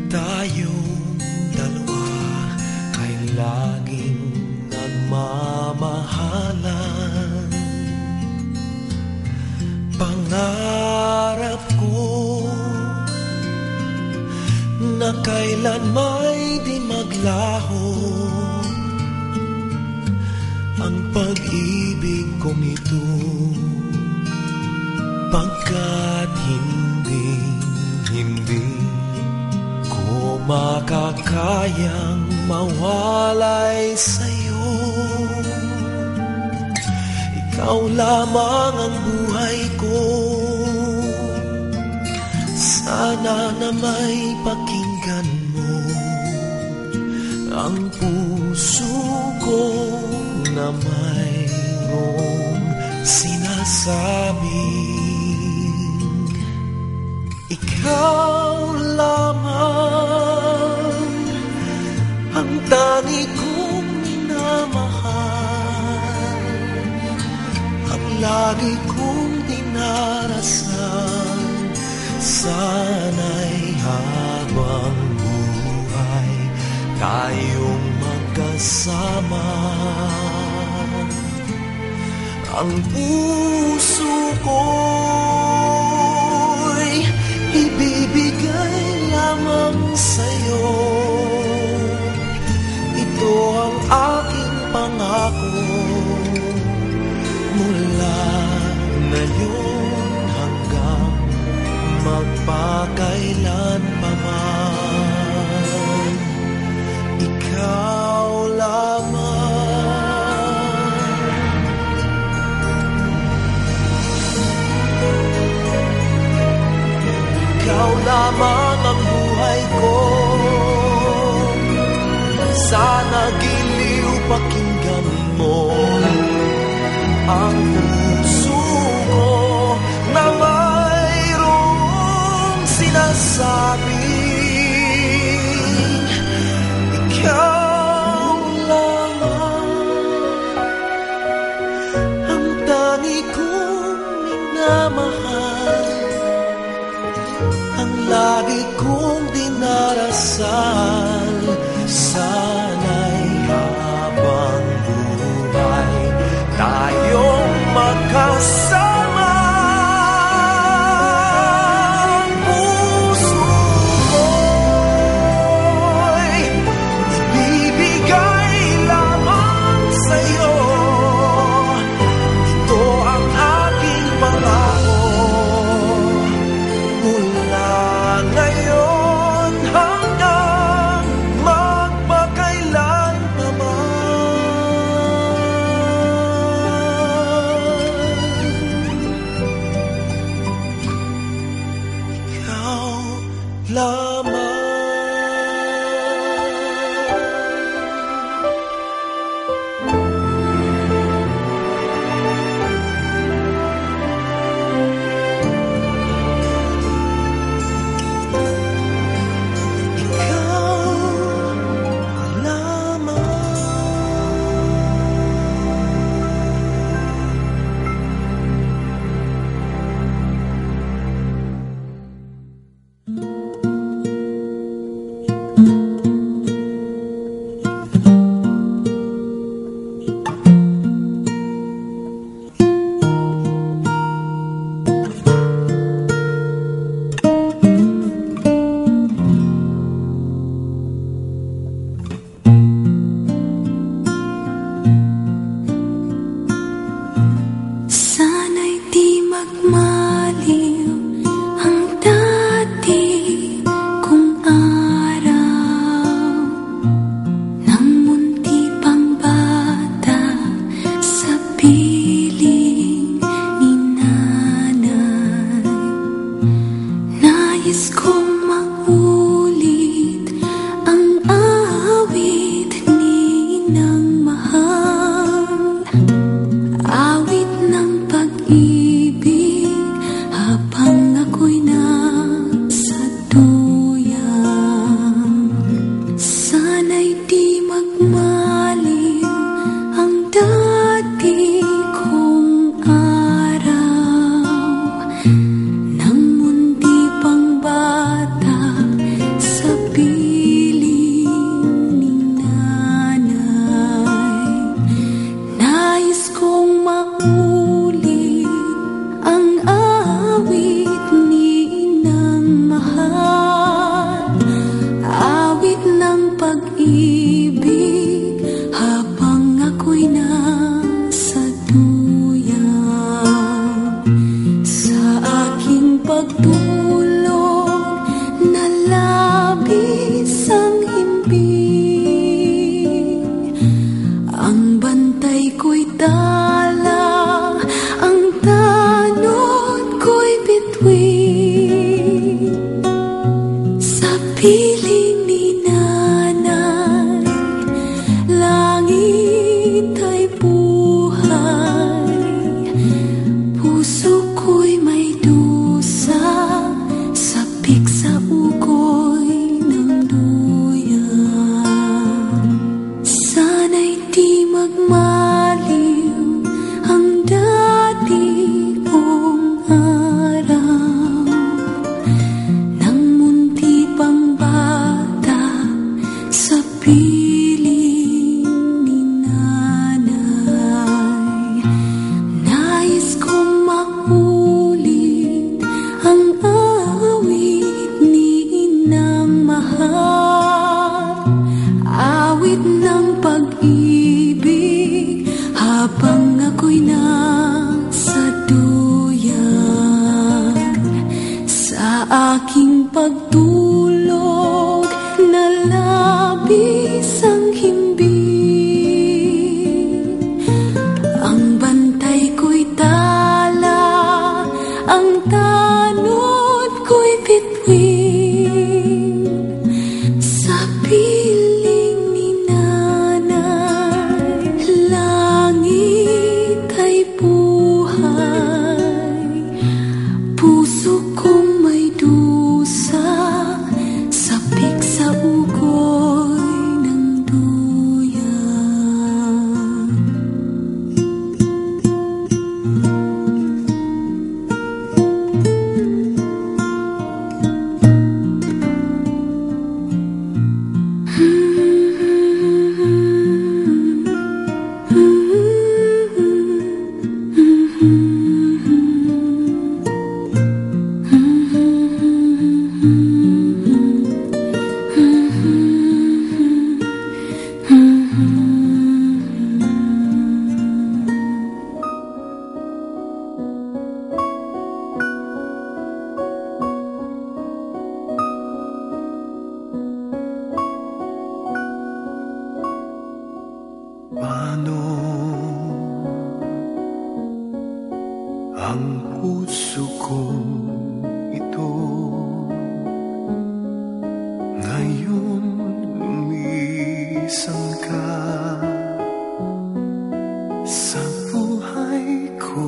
Tayong dalawa ay laging nagmamahalan. Pangarap ko na kailan may di maglaho ang pag-ibig kong ito, pagkat hindi ko makakayang mawalay sa'yo. Ikaw lamang ang buhay ko, sana na may pakinggan mo ang puso ko na mayroong sinasabing ikaw lamang ang tani kong minamahal, ang lagi kong dinarasal. Sana'y habang buhay tayong magkasama. Ang puso ko'y ibibigay lamang sa'yo. Ito ang aking pangako mula ngayon hanggang magpakailan pa man. Ikaw lamang. Ikaw lamang ang buhay ko, sana giliw pakinggan mo ang puso ko na mayroong sinasabing ikaw lamang ang tani kong minamahal, ang lagi kong dinarasal. Sana'y habang buhay tayong magkasama. Ang puso ko'y ibibigay lamang sa'yo. Ito ang aking pangako mula ngayon hanggang magpakailan pa man. Ikaw lamang. piling ni nanay, langit ay buhay. Puso ko'y may dusa, sapik sa ugoy ng duyan. Sana'y di magmaliw ang dati kong araw, nang munti pang bata sa piling ni nanay. Nais kong maulit ang awit ni inang mahal, awit ng pag-ibig habang ako'y nasa duyan. Sa aking pagtulog na labis ang himbing, ang bantay ko'y tala, ang tanod ko'y bituin. Sa piling ni nanay, langit ay buhay. Puso kong may dusa, sapik sa ugoy ng duyan. Paano ang puso ko ito ngayon lumisan ka sa buhay ko?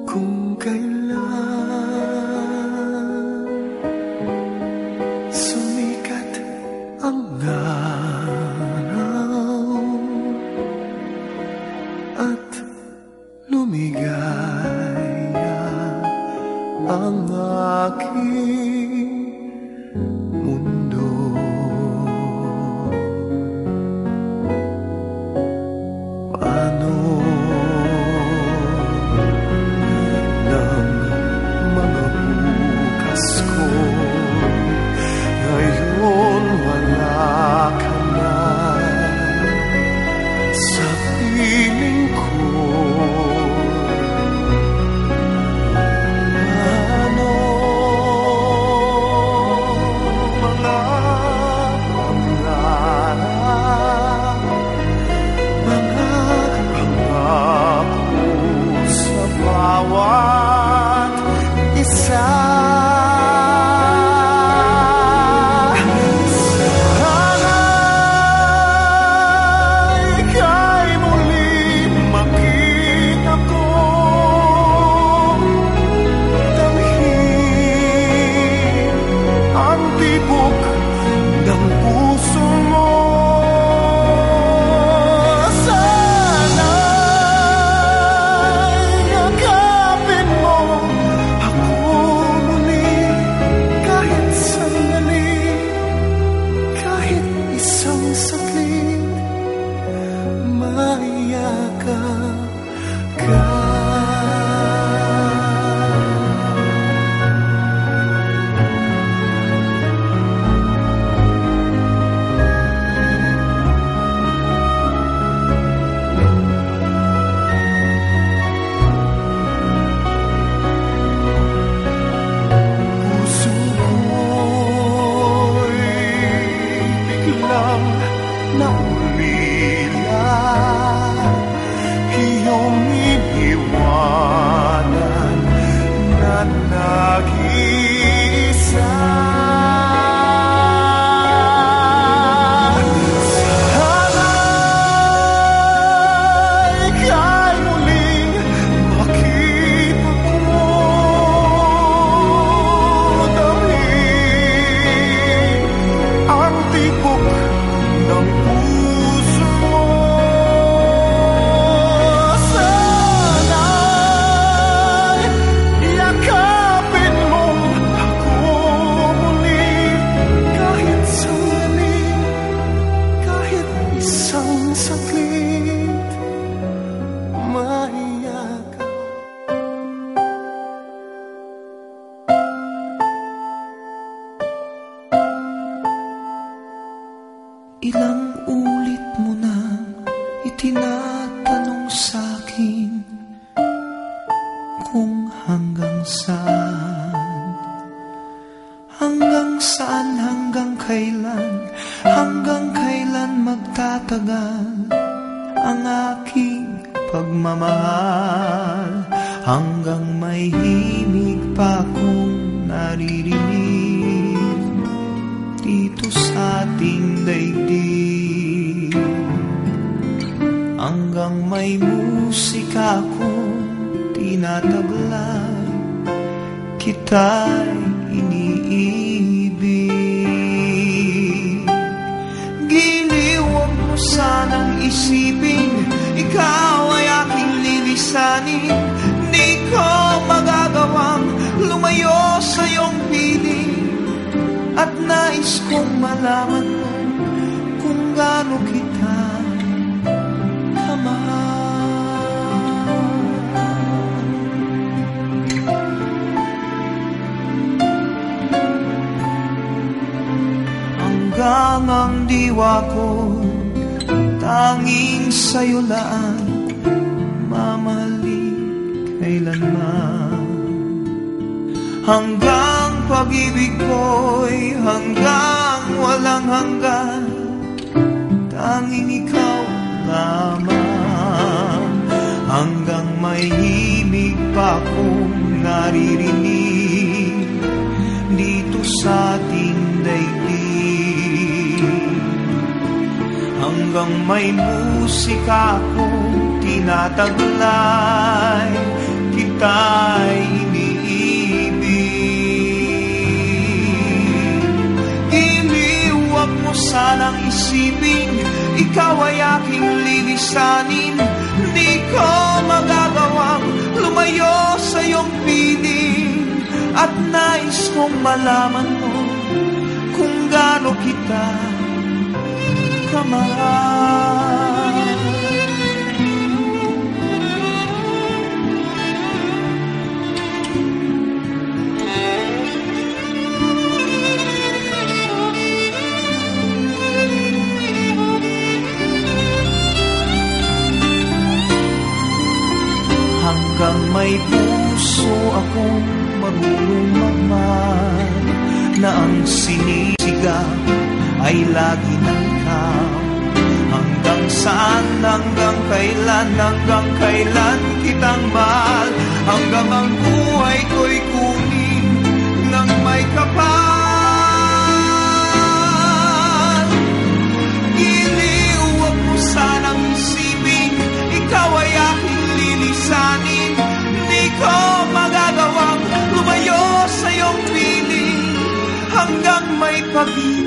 Kung kailan sumikat ang araw at lumigaya ang aking mundo, paano ng mga bukas ko ngayon wala ka na sa piling ko? Ano mga pangarap, mga pangako sa bawat isa? Sana'y yakapin mo Ilang ulit mo nang itinatanong sa'kin kung hanggang saan, hanggang kailan magtatagal ang aking pagmamahal, hanggang may himig pa akong naririnig dito sa ating daigdig, hanggang may musika akong tinataglay, kita'y iniibig. Giliw, huwag mo sanang isipin, ikaw ay aking lilisanin. Di ko magagawang lumayo sa iyong piling, at nais kong malaman mo kung gaano kita kamahal. Hanggang ang diwa ko tanging sa'yo lang mamahalin kailanman. Hanggang pag-ibig ko'y hanggang walang hanggan, tanging ikaw lamang. Hanggang may himig pa akong naririnig dito sa ating daigdig, hanggang may musika akong tinataglay, kita'y iniibig. Giliw, huwag mo sanang isipin, ikaw ay aking lilisanin. Di ko magagawang lumayo sa iyong piling, at nais kong malaman mo kung gaano kita kamahal. Hanggang may puso akong marunong magmahal, na ang sinisigaw ay lagi ng ikaw. Hanggang saan, hanggang kailan kitang mahal, hanggang ang buhay ko'y kunin ng may kapal. Giliw, huwag mo sanang isipin, ikaw ay aking lilisanin. Di ko magagawang lumayo sa iyong piling, hanggang may pag-ibig